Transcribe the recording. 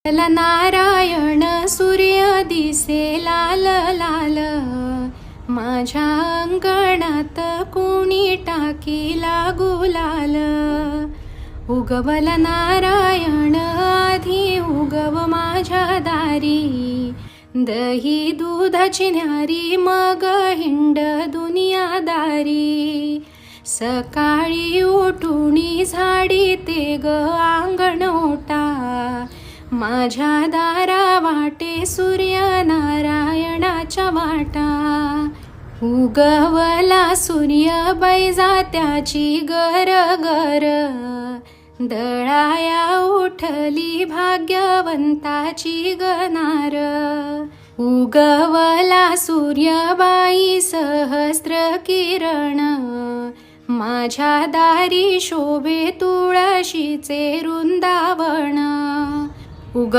नारायण सूर्य दिसे लाल लाल, माझ्या अंगणात कुणी टाकीला गुलाल. उगवल नारायण आधी उगव माझ्या दारी, दही दुधाची न्यारी मग हिंड दुनियादारी. सकाळी उठुनी झाडी ते ग अंगण ओटा, माझ्या दारा वाटे सूर्य नारायणाच्या वाटा. उगवला सूर्य बैजा त्याची गर गर, दळाया उठली भाग्यवंताची गनार. उगवला सूर्यबाई सहस्त्र किरण, माझ्या दारी शोभे तुळशीचे वृंदावन.